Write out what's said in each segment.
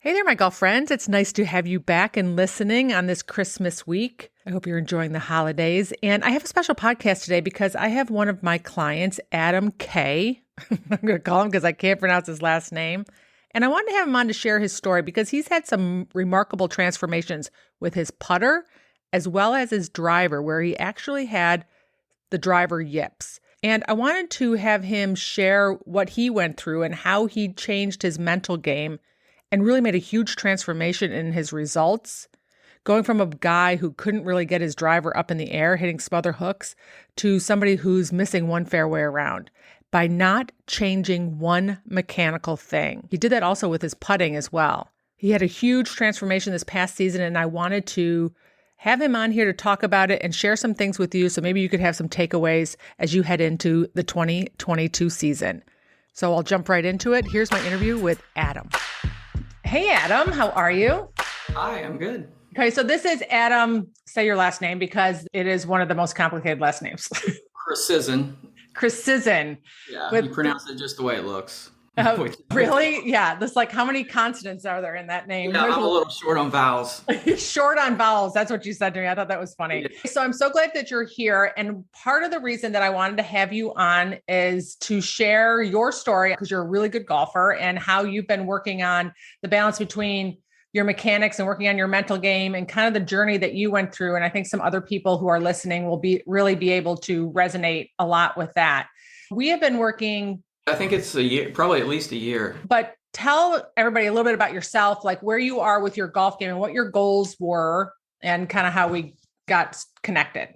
Hey there, my golf friends. It's nice to have you back and listening on this Christmas week. I hope you're enjoying the holidays. And I have a special podcast today because I have one of my clients, Adam K. I'm going to call him because I can't pronounce his last name. And I wanted to have him on to share his story because he's had some remarkable transformations with his putter as well as his driver, where he actually had the driver Yips. And I wanted to have him share what he went through and how he changed his mental game and really made a huge transformation in his results, going from a guy who couldn't really get his driver up in the air, hitting smother hooks, to somebody who's missing one fairway around by not changing one mechanical thing. He did that also with his putting as well. He had a huge transformation this past season, and I wanted to have him on here to talk about it and share some things with you so maybe you could have some takeaways as you head into the 2022 season. So I'll jump right into it. Here's my interview with Adam. Hey, Adam, how are you? Hi, I'm good. Okay, so this is Adam, say your last name because it is one of the most complicated last names. Krawsczyn. Krawsczyn. Yeah, you pronounce it just the way it looks. Really? Yeah, that's like how many consonants are there in that name? Yeah, I'm a little short on vowels. Short on vowels. That's what you said to me. I thought that was funny. Yeah. So I'm so glad that you're here. And part of the reason that I wanted to have you on is to share your story because you're a really good golfer and how you've been working on the balance between your mechanics and working on your mental game and kind of the journey that you went through. And I think some other people who are listening will really be able to resonate a lot with that. We have been working. I think it's a year, probably at least a year. But tell everybody a little bit about yourself, like where you are with your golf game and what your goals were and kind of how we got connected.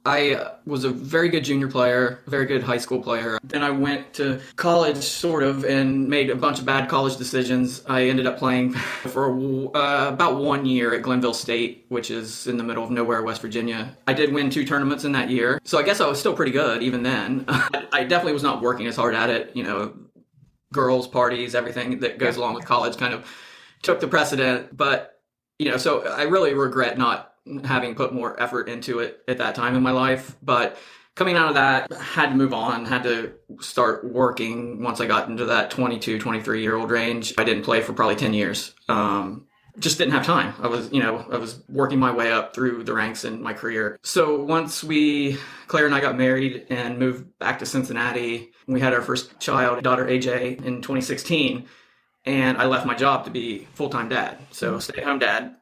I was a very good junior player, very good high school player. Then I went to college sort of and made a bunch of bad college decisions. I ended up playing for about 1 year at Glenville State, which is in the middle of nowhere, West Virginia. I did win 2 tournaments in that year. So I guess I was still pretty good even then. I definitely was not working as hard at it. You know, girls, parties, everything that goes along with college kind of took the precedent. But, you know, so I really regret not having put more effort into it at that time in my life. But coming out of that, had to move on, had to start working once I got into that 22, 23-year-old range. I didn't play for probably 10 years. Just didn't have time. I was working my way up through the ranks in my career. So once Claire and I got married and moved back to Cincinnati, we had our first child, daughter AJ, in 2016. And I left my job to be full-time dad. So stay-at-home dad,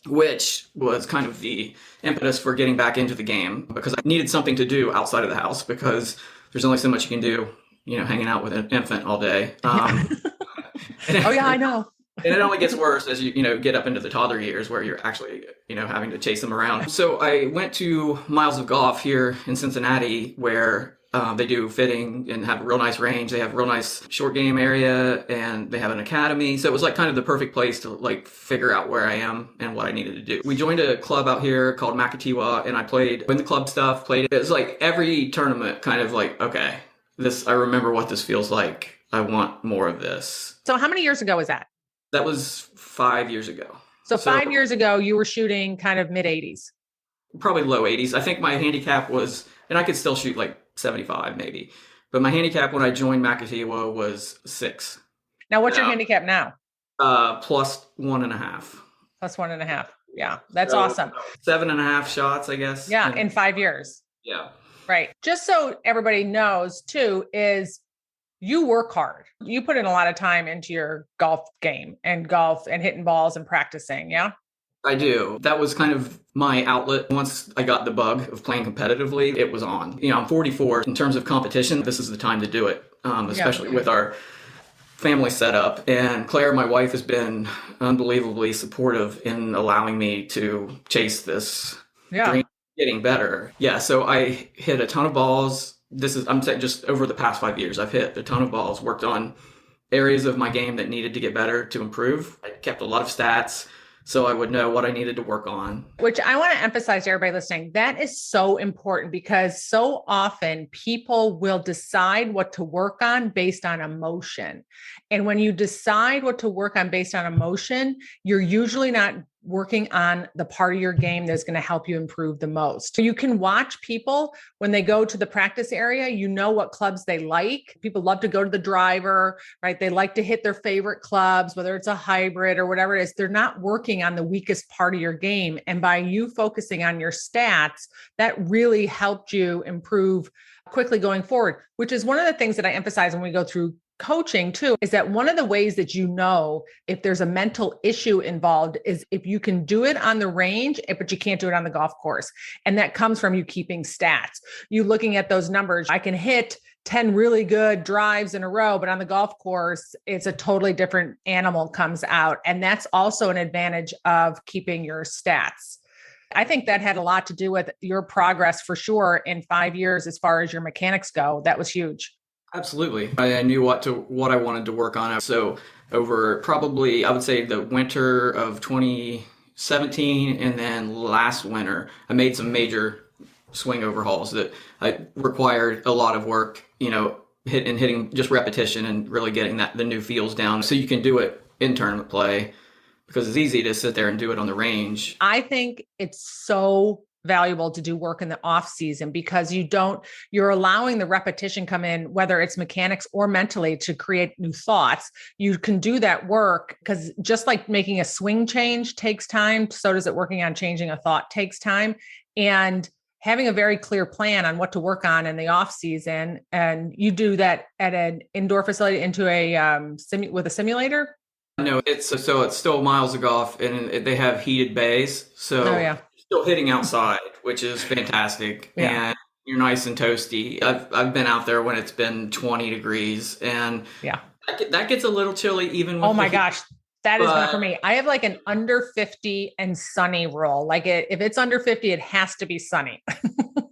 which was kind of the impetus for getting back into the game because I needed something to do outside of the house because there's only so much you can do, you know, hanging out with an infant all day. Oh yeah, I know. And it only gets worse as you get up into the toddler years where you're actually, having to chase them around. So I went to Miles of Golf here in Cincinnati where they do fitting and have a real nice range. They have a real nice short game area and they have an academy. So it was like kind of the perfect place to like figure out where I am and what I needed to do. We joined a club out here called Makatiwa and I played in the club stuff, it was like every tournament kind of like, okay, I remember what this feels like. I want more of this. So how many years ago was that? That was 5 years ago. So 5 years ago, you were shooting kind of mid 80s. Probably low 80s. I think my handicap was, and I could still shoot like 75 maybe, but my handicap when I joined Makatiwa was 6. Now, what's your handicap now? Plus 1.5. Plus 1.5. Yeah, that's awesome. 7.5 shots, I guess. Yeah, in 5 years. Yeah. Right. Just so everybody knows too, is you work hard. You put in a lot of time into your golf game and hitting balls and practicing. Yeah. I do. That was kind of my outlet. Once I got the bug of playing competitively, it was on. I'm 44. In terms of competition, this is the time to do it, especially with our family setup. And Claire, my wife, has been unbelievably supportive in allowing me to chase this dream, getting better. Yeah, so I hit a ton of balls. I'm saying just over the past 5 years, I've hit a ton of balls, worked on areas of my game that needed to get better, to improve. I kept a lot of stats so I would know what I needed to work on. Which I want to emphasize to everybody listening, that is so important because so often people will decide what to work on based on emotion. And when you decide what to work on based on emotion, you're usually not working on the part of your game that's going to help you improve the most. So you can watch people when they go to the practice area, you know what clubs they like. People love to go to the driver, right? They like to hit their favorite clubs, whether it's a hybrid or whatever it is. They're not working on the weakest part of your game. And by you focusing on your stats, that really helped you improve quickly going forward, which is one of the things that I emphasize when we go through coaching too, is that one of the ways that you know if there's a mental issue involved is if you can do it on the range, but you can't do it on the golf course. And that comes from you keeping stats. You looking at those numbers. I can hit 10 really good drives in a row, but on the golf course, it's a totally different animal comes out. And that's also an advantage of keeping your stats. I think that had a lot to do with your progress for sure in 5 years as far as your mechanics go. That was huge. Absolutely. I knew what I wanted to work on. So over probably, I would say the winter of 2017 and then last winter, I made some major swing overhauls that I required a lot of work, hitting just repetition and really getting the new feels down so you can do it in tournament play, because it's easy to sit there and do it on the range. I think it's so valuable to do work in the off season because you're allowing the repetition come in, whether it's mechanics or mentally, to create new thoughts. You can do that work because just like making a swing change takes time, so does it working on changing a thought takes time. And having a very clear plan on what to work on in the off season. And you do that at an indoor facility into with a simulator. No, it's still miles of golf and they have heated bays. So still hitting outside, which is fantastic. Yeah. And you're nice and toasty. I've been out there when it's been 20 degrees and that gets a little chilly even with my gosh. That is not for me. I have like an under 50 and sunny rule. Like if it's under 50, it has to be sunny.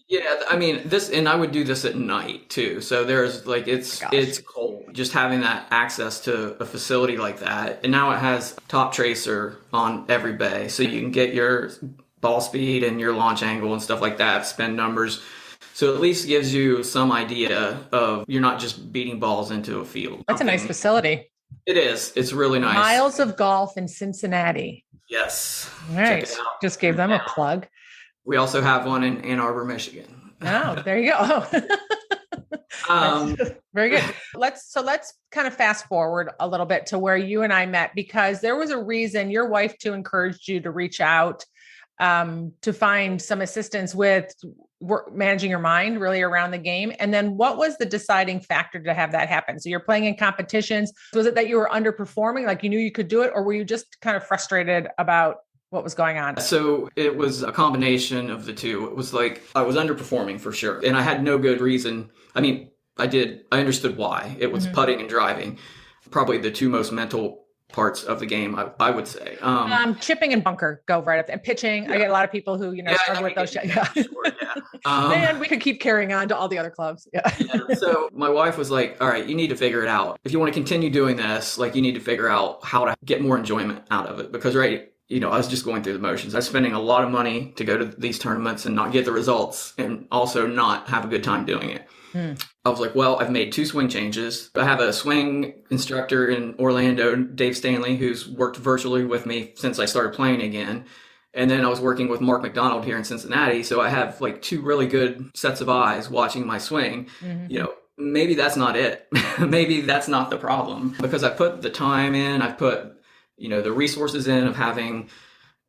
Yeah, I mean and I would do this at night too. So there's like it's cold. Just having that access to a facility like that, and now it has top tracer on every bay, so you can get your ball speed and your launch angle and stuff like that, spin numbers. So at least gives you some idea of you're not just beating balls into a field. That's a nice facility. It is. It's really nice. Miles of Golf in Cincinnati. Yes. All right. Just gave them a plug. We also have one in Ann Arbor, Michigan. Oh, there you go. Very good. Let's kind of fast forward a little bit to where you and I met, because there was a reason your wife too encouraged you to reach out to find some assistance with managing your mind really around the game. And then what was the deciding factor to have that happen? So you're playing in competitions. Was it that you were underperforming, like you knew you could do it, or were you just kind of frustrated about what was going on? So it was a combination of the two. It was like I was underperforming for sure. And I had no good reason. I mean, I understood why. It was putting and driving, probably the two most mental parts of the game, I would say. Chipping and bunker go right up, and pitching. Yeah. I get a lot of people who, struggle with those. And we could keep carrying on to all the other clubs. Yeah. So my wife was like, all right, you need to figure it out. If you want to continue doing this, like you need to figure out how to get more enjoyment out of it, because I was just going through the motions. I was spending a lot of money to go to these tournaments and not get the results, and also not have a good time doing it. I was like, well, I've made 2 swing changes. I have a swing instructor in Orlando, Dave Stanley, who's worked virtually with me since I started playing again. And then I was working with Mark McDonald here in Cincinnati. So I have like 2 really good sets of eyes watching my swing. Maybe that's not it. Maybe that's not the problem, because I put the time in, I've put, the resources in of having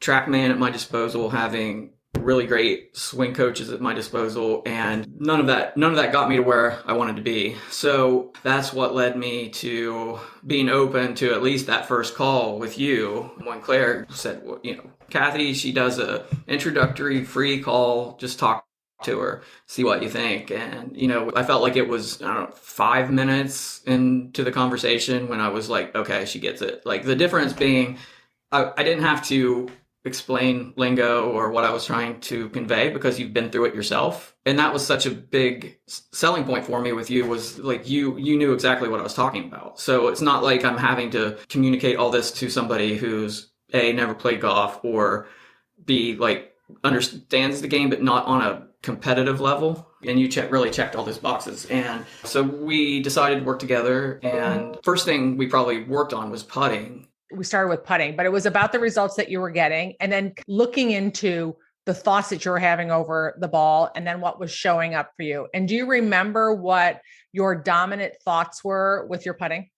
TrackMan at my disposal, having really great swing coaches at my disposal, and none of that got me to where I wanted to be. So that's what led me to being open to at least that first call with you, when Claire said, well, Kathy, she does a introductory free call, just talk to her, see what you think. And I felt like it was 5 minutes into the conversation when I was like, okay, she gets it. Like the difference being I didn't have to explain lingo or what I was trying to convey, because you've been through it yourself. And that was such a big selling point for me with you, was like you knew exactly what I was talking about. So it's not like I'm having to communicate all this to somebody who's A, never played golf, or B, like understands the game but not on a competitive level. And you really checked all those boxes. And so we decided to work together, and first thing we probably worked on was putting. we started with putting, but it was about the results that you were getting and then looking into the thoughts that you were having over the ball and then what was showing up for you. And do you remember what your dominant thoughts were with your putting?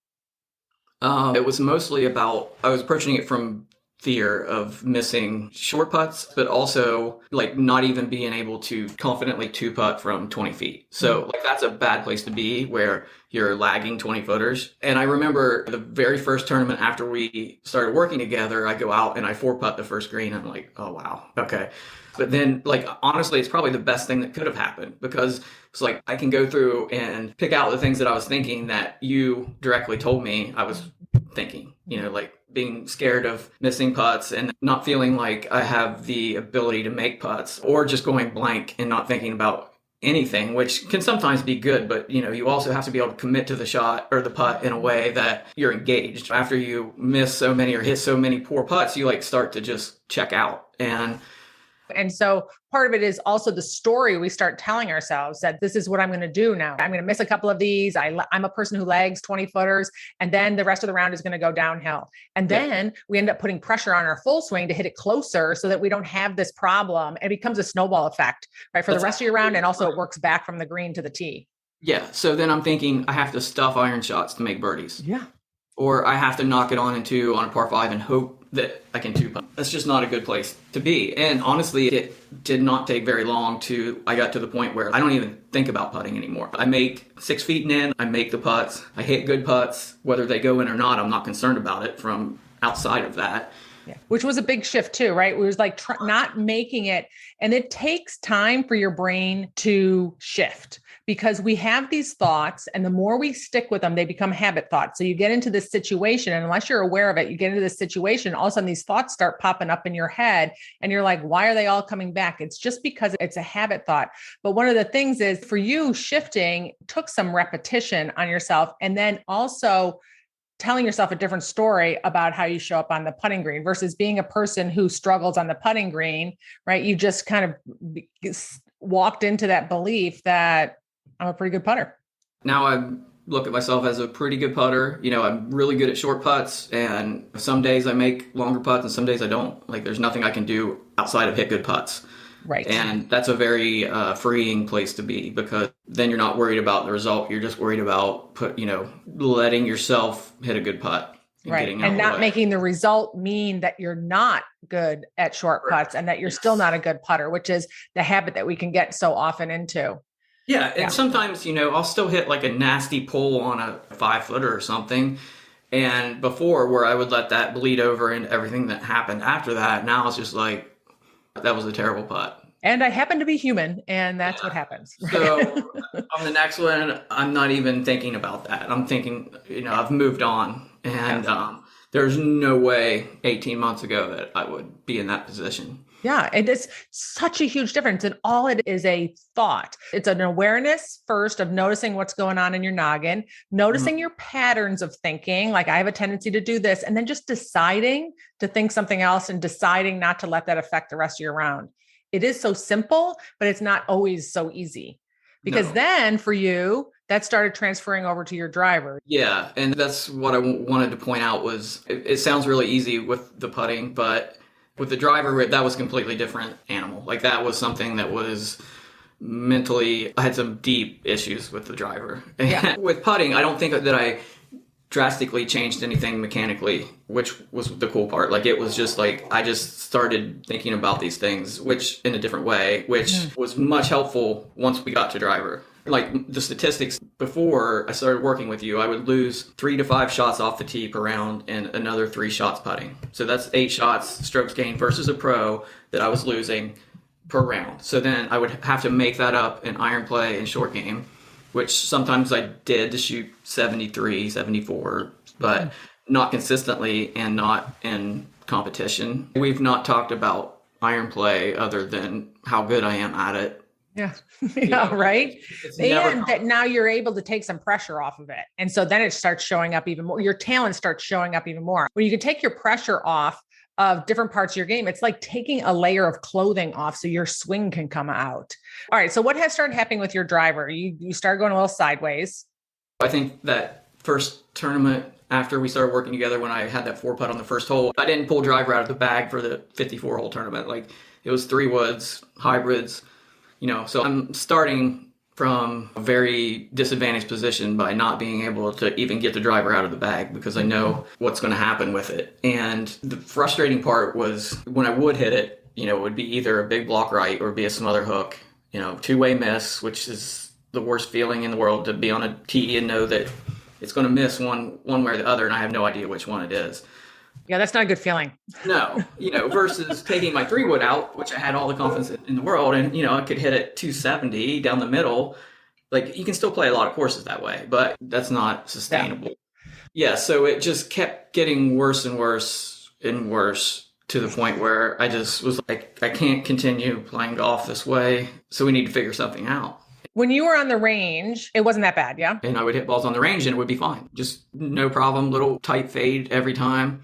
It was mostly about, I was approaching it from fear of missing short putts, but also like not even being able to confidently two putt from 20 feet. So like that's a bad place to be where you're lagging 20 footers. And I remember the very first tournament after we started working together, I go out and I four putt the first green. I'm like, oh, wow. Okay. But then like, honestly, it's probably the best thing that could have happened because it's like, I can go through and pick out the things that I was thinking that you directly told me I was thinking, like being scared of missing putts and not feeling like I have the ability to make putts or just going blank and not thinking about anything, which can sometimes be good. But, you also have to be able to commit to the shot or the putt in a way that you're engaged. After you miss so many or hit so many poor putts, you like start to just check out. And so part of it is also the story we start telling ourselves that this is what I'm going to do now. I'm going to miss a couple of these. I'm a person who lags 20 footers and then the rest of the round is going to go downhill. And then we end up putting pressure on our full swing to hit it closer so that we don't have this problem. It becomes a snowball effect, right? For the rest of your round. And also it works back from the green to the tee. Yeah. So then I'm thinking I have to stuff iron shots to make birdies. Yeah. Or I have to knock it on a par five and hope that I can two putt. That's just not a good place to be. And honestly, it did not take very long I got to the point where I don't even think about putting anymore. I make 6 feet and in, I make the putts, I hit good putts, whether they go in or not, I'm not concerned about it from outside of that. Yeah. Which was a big shift too, right? It was like not making it. And it takes time for your brain to shift because we have these thoughts and the more we stick with them, they become habit thoughts. So you get into this situation and unless you're aware of it, you get into this situation, all of a sudden these thoughts start popping up in your head and you're like, why are they all coming back? It's just because it's a habit thought. But one of the things is for you shifting took some repetition on yourself and then also telling yourself a different story about how you show up on the putting green versus being a person who struggles on the putting green, right? You just kind of walked into that belief that I'm a pretty good putter. Now I look at myself as a pretty good putter. I'm really good at short putts and some days I make longer putts and some days I don't. Like there's nothing I can do outside of hit good putts. Right. And that's a very freeing place to be because then you're not worried about the result. You're just worried about letting yourself hit a good putt. Right. And not making the result mean that you're not good at short putts and that you're still not a good putter, which is the habit that we can get so often into. Yeah. And sometimes, I'll still hit like a nasty pull on a 5-footer or something. And before where I would let that bleed over into everything that happened after that, now it's just like, that was a terrible putt. And I happen to be human, and that's what happens. So on the next one, I'm not even thinking about that. I'm thinking, I've moved on. And there's no way 18 months ago that I would be in that position. Yeah. And it's such a huge difference. And all it is a thought. It's an awareness first of noticing what's going on in your noggin, noticing your patterns of thinking, like I have a tendency to do this, and then just deciding to think something else and deciding not to let that affect the rest of your round. It is so simple, but it's not always so easy because then for you, that started transferring over to your driver. Yeah. And that's what I wanted to point out was it sounds really easy with the putting, but with the driver, that was a completely different animal. Like that was something that was mentally, I had some deep issues with the driver. Yeah. With putting, I don't think that I drastically changed anything mechanically, which was the cool part. Like it was just like, I just started thinking about these things, which in a different way, which was much helpful once we got to driver. Like the statistics before I started working with you, I would lose 3 to 5 shots off the tee per round and another 3 shots putting. So that's 8 shots strokes gained versus a pro that I was losing per round. So then I would have to make that up in iron play and short game, which sometimes I did to shoot 73, 74, but not consistently and not in competition. We've not talked about iron play other than how good I am at it. Yeah. Yeah. Right. And that now you're able to take some pressure off of it. And so then it starts showing up even more. Your talent starts showing up even more. When you can take your pressure off of different parts of your game, it's like taking a layer of clothing off so your swing can come out. All right. So what has started happening with your driver? You started going a little sideways. I think that first tournament after we started working together, when I had that 4-putt on the first hole, I didn't pull driver out of the bag for the 54-hole tournament. Like, it was 3 woods, hybrids, so I'm starting from a very disadvantaged position by not being able to even get the driver out of the bag because I know what's going to happen with it. And the frustrating part was when I would hit it, it would be either a big block right or be a smother hook, 2-way miss, which is the worst feeling in the world, to be on a tee and know that it's going to miss one way or the other, and I have no idea which one it is. Yeah, that's not a good feeling. No, versus taking my 3-wood out, which I had all the confidence in the world, and, I could hit it 270 down the middle. Like, you can still play a lot of courses that way, but that's not sustainable. Yeah, so it just kept getting worse and worse and worse to the point where I just was like, I can't continue playing golf this way, so we need to figure something out. When you were on the range, it wasn't that bad, yeah? And I would hit balls on the range and it would be fine. Just no problem, little tight fade every time.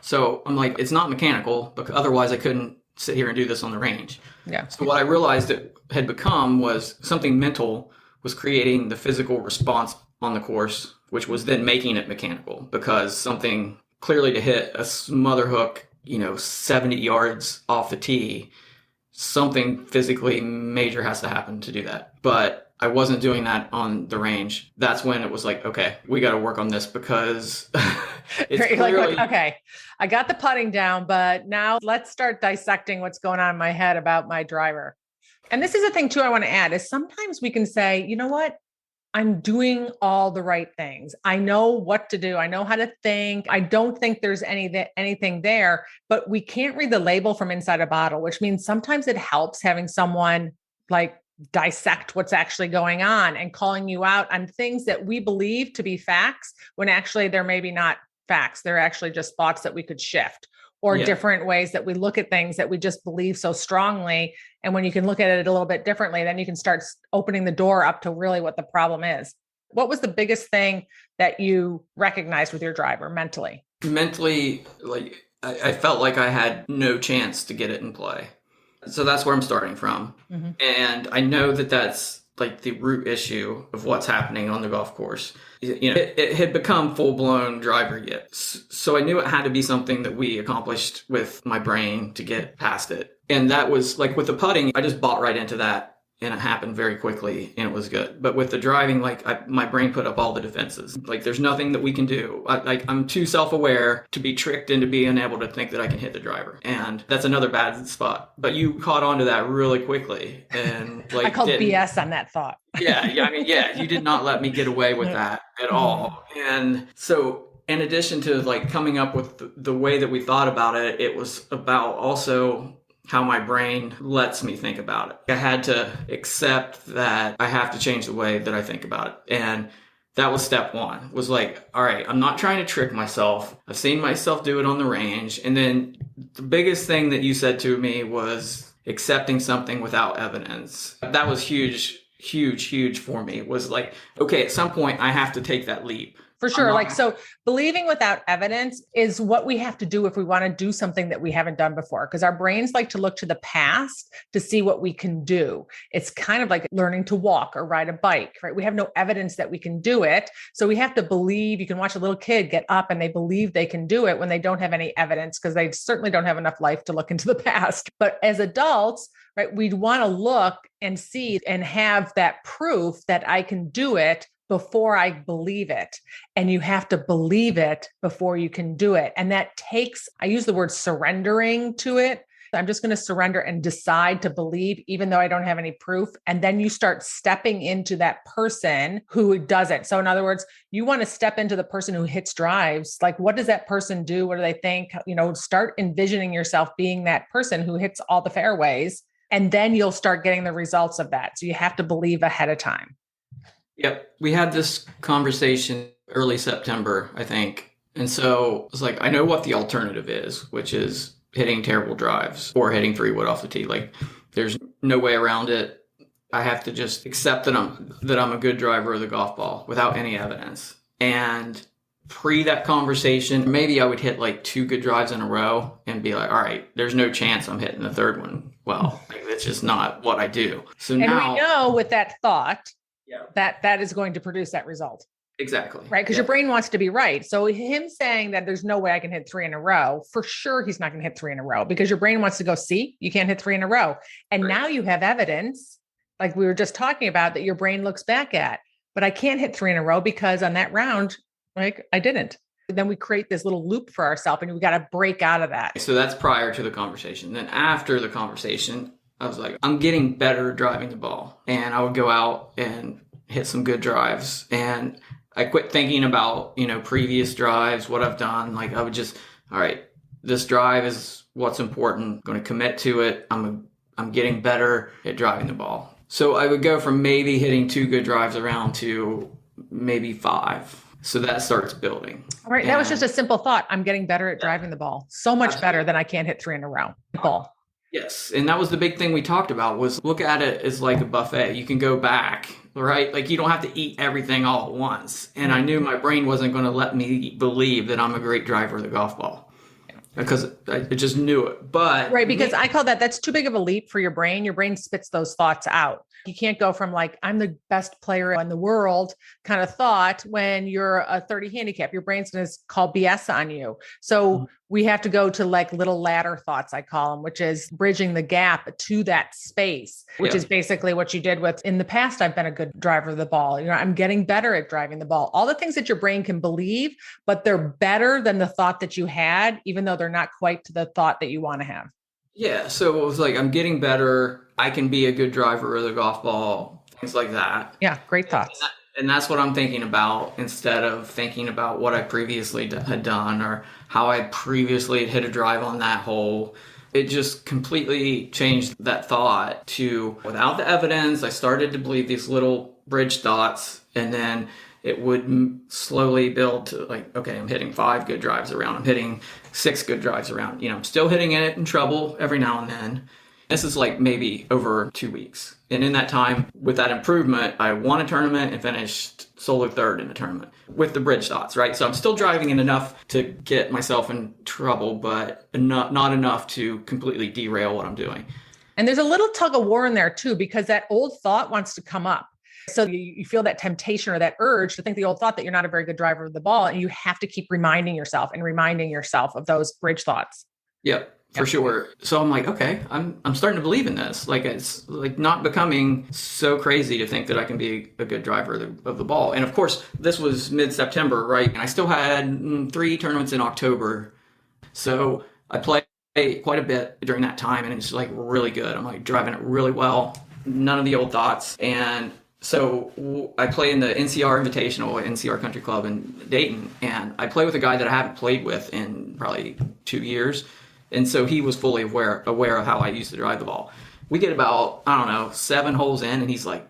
So I'm like, it's not mechanical, because otherwise I couldn't sit here and do this on the range. Yeah. So what I realized it had become was something mental was creating the physical response on the course, which was then making it mechanical, because something clearly to hit a smother hook, 70 yards off the tee, something physically major has to happen to do that. But I wasn't doing that on the range. That's when it was like, okay, we got to work on this, because it's clearly... okay, I got the putting down, but now let's start dissecting what's going on in my head about my driver. And this is a thing too I want to add, is sometimes we can say, you know what? I'm doing all the right things. I know what to do. I know how to think. I don't think there's anything there, but we can't read the label from inside a bottle, which means sometimes it helps having someone like dissect what's actually going on and calling you out on things that we believe to be facts when actually they're maybe not facts. They're actually just thoughts that we could shift, or different ways that we look at things that we just believe so strongly. And when you can look at it a little bit differently, then you can start opening the door up to really what the problem is. What was the biggest thing that you recognized with your driver mentally? Mentally, like, I felt like I had no chance to get it in play. So that's where I'm starting from. Mm-hmm. And I know that that's like the root issue of what's happening on the golf course. It had become full-blown driver yips. So I knew it had to be something that we accomplished with my brain to get past it. And that was like with the putting, I just bought right into that, and it happened very quickly and it was good. But with the driving, like my brain put up all the defenses. Like, there's nothing that we can do. I'm too self-aware to be tricked into being able to think that I can hit the driver. And that's another bad spot. But you caught on to that really quickly. And like, I called BS on that thought. You did not let me get away with that at all. And so in addition to like coming up with the way that we thought about it, it was about also how my brain lets me think about it. I had to accept that I have to change the way that I think about it. And that was step one, was like, all right, I'm not trying to trick myself. I've seen myself do it on the range. And then the biggest thing that you said to me was accepting something without evidence. That was huge for me. Was like, okay, at some point I have to take that leap. For sure. So believing without evidence is what we have to do if we want to do something that we haven't done before, because our brains like to look to the past to see what we can do. It's kind of like learning to walk or ride a bike, right? We have no evidence that we can do it. So we have to believe. You can watch a little kid get up and they believe they can do it when they don't have any evidence, because they certainly don't have enough life to look into the past. But as adults, right, we'd want to look and see and have that proof that I can do it before I believe it. And you have to believe it before you can do it. And that takes, I use the word surrendering to it. I'm just going to surrender and decide to believe, even though I don't have any proof. And then you start stepping into that person who does it. So in other words, you want to step into the person who hits drives. Like, what does that person do? What do they think? Start envisioning yourself being that person who hits all the fairways. And then you'll start getting the results of that. So you have to believe ahead of time. Yep. We had this conversation early September, I think. And so it's like, I know what the alternative is, which is hitting terrible drives or hitting 3-wood off the tee. Like, there's no way around it. I have to just accept that I'm a good driver of the golf ball without any evidence. And pre that conversation, maybe I would hit like 2 good drives in a row and be like, all right, there's no chance I'm hitting the 3rd one. Well, that's just not what I do. So now, we know with that thought, that is going to produce that result. Exactly. Right. Because your brain wants to be right. So him saying that there's no way I can hit three in a row, for sure, he's not going to hit three in a row because your brain wants to go, see, you can't hit three in a row. And now you have evidence, like we were just talking about, that your brain looks back at, but I can't hit three in a row because on that round, like I didn't. And then we create this little loop for ourselves and we got to break out of that. So that's prior to the conversation. Then after the conversation, I was like, I'm getting better at driving the ball. And I would go out and hit some good drives. And I quit thinking about, previous drives, what I've done. Like I would just, all right, this drive is what's important. I'm going to commit to it. I'm getting better at driving the ball. So I would go from maybe hitting 2 good drives around to maybe 5. So that starts building. All right. That was just a simple thought. I'm getting better at driving the ball. So much better than I can't hit 3 in a row. Ball. Yes. And that was the big thing we talked about was look at it as like a buffet. You can go back, right? Like you don't have to eat everything all at once. And I knew my brain wasn't going to let me believe that I'm a great driver of the golf ball because I just knew it. But right. Because I call that's too big of a leap for your brain. Your brain spits those thoughts out. You can't go from like, I'm the best player in the world kind of thought when you're a 30 handicap. Your brain's going to call BS on you. So we have to go to like little ladder thoughts, I call them, which is bridging the gap to that space, which is basically what you did with in the past. I've been a good driver of the ball. I'm getting better at driving the ball. All the things that your brain can believe, but they're better than the thought that you had, even though they're not quite to the thought that you want to have. Yeah. So it was like, I'm getting better. I can be a good driver of the golf ball, things like that. Yeah. Great thoughts. And that's what I'm thinking about instead of thinking about what I previously had done or how I previously had hit a drive on that hole. It just completely changed that thought to without the evidence. I started to believe these little bridge thoughts, and then it would slowly build to like, okay, I'm hitting 5 good drives around. I'm hitting 6 good drives around. I'm still hitting it in trouble every now and then. This is like maybe over 2 weeks. And in that time, with that improvement, I won a tournament and finished solo 3rd in the tournament with the bridge thoughts, right? So I'm still driving it enough to get myself in trouble, but not enough to completely derail what I'm doing. And there's a little tug of war in there too, because that old thought wants to come up. So you feel that temptation or that urge to think the old thought that you're not a very good driver of the ball. And you have to keep reminding yourself of those bridge thoughts. Yep. For sure. So I'm like, okay, I'm starting to believe in this. Like it's like not becoming so crazy to think that I can be a good driver of the ball. And of course, this was mid-September, right? And I still had 3 tournaments in October. So I played quite a bit during that time and it's like really good. I'm like driving it really well. None of the old thoughts. And so I play in the NCR Invitational, NCR Country Club in Dayton. And I play with a guy that I haven't played with in probably 2 years. And so he was fully aware of how I used to drive the ball. We get about, 7 holes in, and he's like,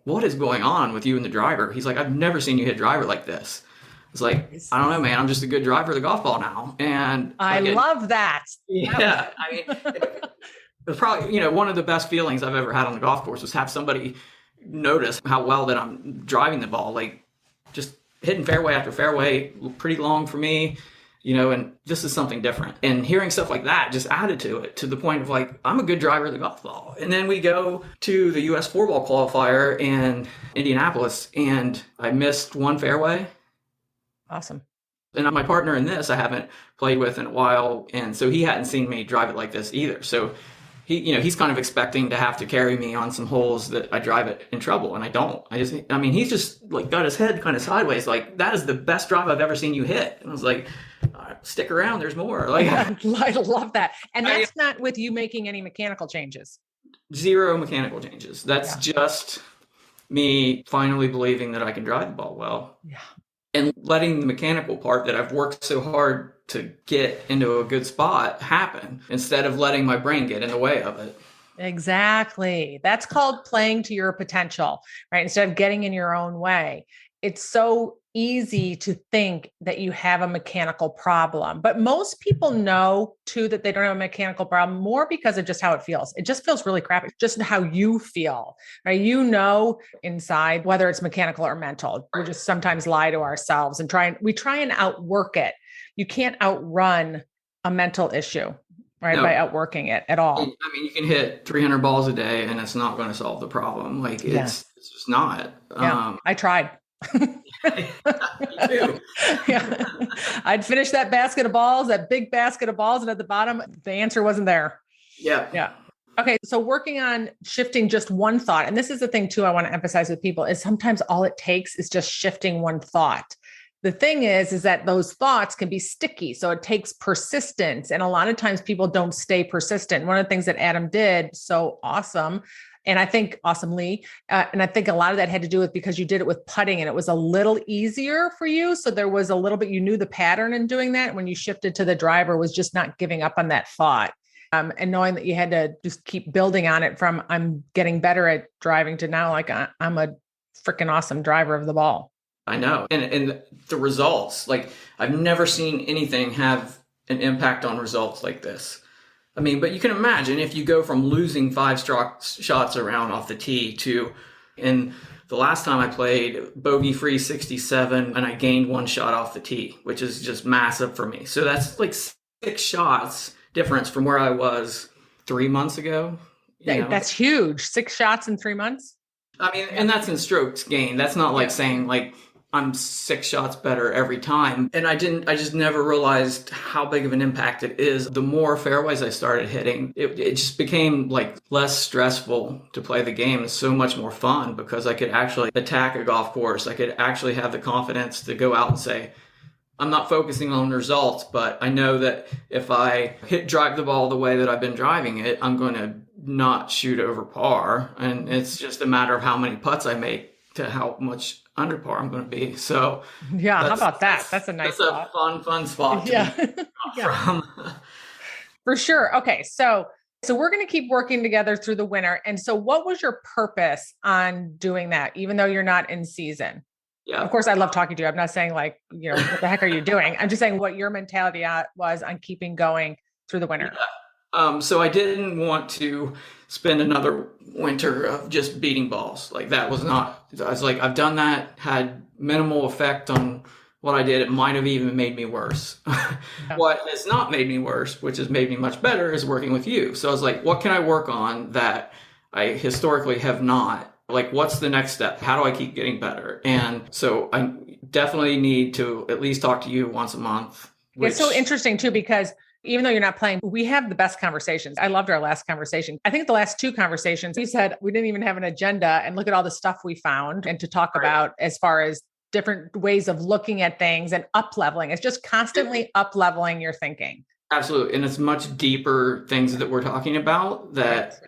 what is going on with you and the driver? He's like, I've never seen you hit driver like this. It's like, I don't know, man. I'm just a good driver of the golf ball now. And I love that. Yeah. I mean, it was probably, one of the best feelings I've ever had on the golf course was have somebody notice how well that I'm driving the ball. Like just hitting fairway after fairway, pretty long for me. And this is something different. And hearing stuff like that just added to it to the point of like, I'm a good driver of the golf ball. And then we go to the US 4-ball qualifier in Indianapolis, and I missed 1 fairway. Awesome. And my partner in this, I haven't played with in a while. And so he hadn't seen me drive it like this either. So he's kind of expecting to have to carry me on some holes that I drive it in trouble. And I don't. He's just like got his head kind of sideways. Like, that is the best drive I've ever seen you hit. And I was like, stick around, there's more. Like, I love that. And that's not with you making any mechanical changes. 0 mechanical changes. That's just me finally believing that I can drive the ball well. Yeah. And letting the mechanical part that I've worked so hard to get into a good spot happen instead of letting my brain get in the way of it. Exactly. That's called playing to your potential, right? Instead of getting in your own way. It's so easy to think that you have a mechanical problem, but most people know too that they don't have a mechanical problem more because of just how it feels. It just feels really crappy, just how you feel, right? Inside, whether it's mechanical or mental. We just sometimes lie to ourselves and try and outwork it. You can't outrun a mental issue, right? No. By outworking it at all. You can hit 300 balls a day and it's not going to solve the problem. Like it's just not. Yeah. I tried. Me too. Yeah. I'd finish that basket of balls, that big basket of balls. And at the bottom, the answer wasn't there. Yeah. Yeah. Okay. So working on shifting just one thought. And this is the thing too, I want to emphasize with people is sometimes all it takes is just shifting one thought. The thing is that those thoughts can be sticky. So it takes persistence. And a lot of times people don't stay persistent. One of the things that Adam did so awesome, and I think awesomely, and I think a lot of that had to do with because you did it with putting and it was a little easier for you. So there was a little bit, you knew the pattern in doing that. When you shifted to the driver was just not giving up on that thought. And knowing that you had to just keep building on it from I'm getting better at driving to now, like I'm a freaking awesome driver of the ball. I know. And the results, like I've never seen anything have an impact on results like this. I mean, but you can imagine if you go from losing 5 shots around off the tee to, in the last time I played, bogey free 67, and I gained 1 shot off the tee, which is just massive for me. So that's like 6 shots difference from where I was 3 months ago. That's huge. 6 shots in 3 months. I mean, and that's in strokes gained. That's not like saying like I'm 6 shots better every time. And I just never realized how big of an impact it is. The more fairways I started hitting, it just became like less stressful to play the game. It's so much more fun because I could actually attack a golf course. I could actually have the confidence to go out and say, I'm not focusing on results, but I know that if I drive the ball the way that I've been driving it, I'm going to not shoot over par. And it's just a matter of how many putts I make to how much under par I'm going to be. So yeah, how about that? That's a nice spot. A fun spot. Yeah. From. For sure. Okay. So we're going to keep working together through the winter. And so what was your purpose on doing that, even though you're not in season? Yeah. Of course, I love talking to you. I'm not saying like, what the heck are you doing? I'm just saying what your mentality was on keeping going through the winter. Yeah. So I didn't want to spend another winter of just beating balls. Like that was not, I was like, I've done that, had minimal effect on what I did. It might have even made me worse. Yeah. What has not made me worse, which has made me much better, is working with you. So I was like, what can I work on that I historically have not? Like, what's the next step? How do I keep getting better? And so I definitely need to at least talk to you once a month. It's so interesting too, because even though you're not playing, we have the best conversations. I loved our last conversation. I think the last 2 conversations, we said we didn't even have an agenda and look at all the stuff we found and to talk about as far as different ways of looking at things and up leveling. It's just constantly up leveling your thinking. Absolutely. And it's much deeper things that we're talking about that,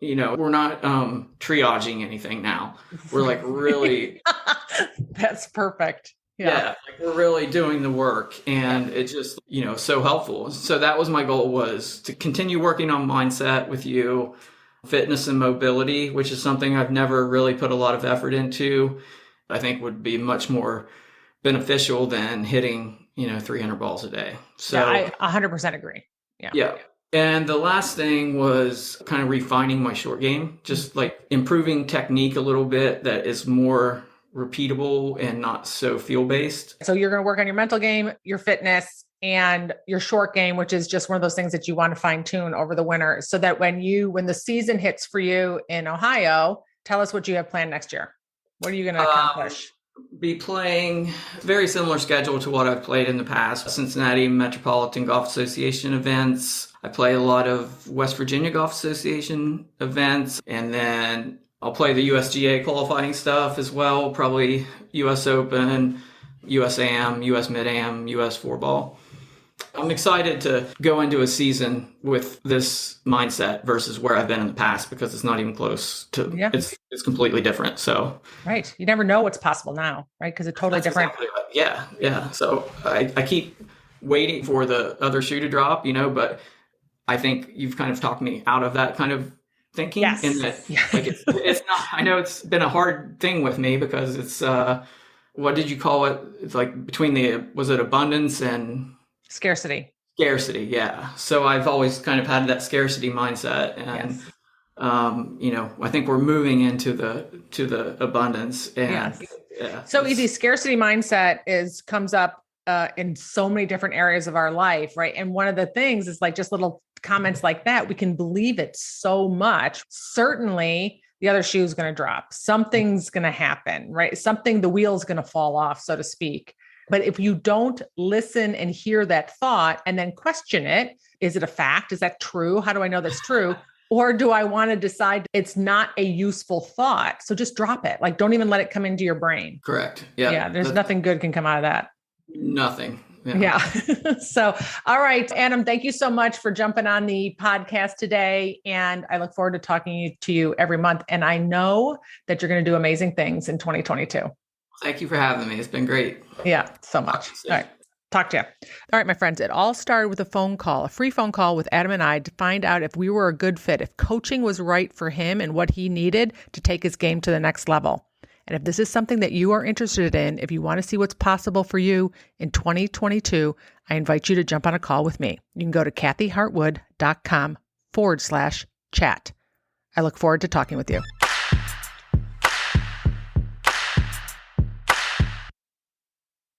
we're not triaging anything now. We're like really. That's perfect. Yeah, like we're really doing the work, and it just, so helpful. So that was my goal, was to continue working on mindset with you, fitness and mobility, which is something I've never really put a lot of effort into. I think would be much more beneficial than hitting, 300 balls a day. So yeah, I 100% agree. Yeah. And the last thing was kind of refining my short game, just like improving technique a little bit that is more repeatable and not so feel-based. So you're going to work on your mental game, your fitness, and your short game, which is just one of those things that you want to fine tune over the winter so that when the season hits for you in Ohio, tell us what you have planned next year. What are you going to accomplish? Be playing very similar schedule to what I've played in the past. Cincinnati Metropolitan Golf Association events. I play a lot of West Virginia Golf Association events, and then I'll play the USGA qualifying stuff as well, probably US Open, US Am, US Mid-Am, US 4-Ball. I'm excited to go into a season with this mindset versus where I've been in the past, because it's not even close to, it's completely different. So, right. You never know what's possible now, right? Because it's totally different. Exactly right. Yeah. So I keep waiting for the other shoe to drop, but I think you've kind of talked me out of that kind of thinking. Yes. In that, like it's not, I know it's been a hard thing with me because it's, what did you call it? It's like between was it abundance and scarcity? Scarcity, yeah. So I've always kind of had that scarcity mindset, and I think we're moving into the abundance. And so easy. Scarcity mindset comes up in so many different areas of our life, right? And one of the things is like just little comments like that. We can believe it so much. Certainly, the other shoe is going to drop. Something's going to happen, right? The wheel's going to fall off, so to speak. But if you don't listen and hear that thought and then question it, is it a fact? Is that true? How do I know that's true? Or do I want to decide it's not a useful thought? So just drop it. Like, don't even let it come into your brain. Correct. Yeah. Yeah. There's nothing good can come out of that. Nothing. Yeah. So, all right, Adam, thank you so much for jumping on the podcast today. And I look forward to talking to you every month. And I know that you're going to do amazing things in 2022. Thank you for having me. It's been great. Yeah, so much. All right. Talk to you. All right, my friends, it all started with a phone call, a free phone call with Adam and I to find out if we were a good fit, if coaching was right for him and what he needed to take his game to the next level. And if this is something that you are interested in, if you want to see what's possible for you in 2022, I invite you to jump on a call with me. You can go to kathyhartwood.com/chat. I look forward to talking with you.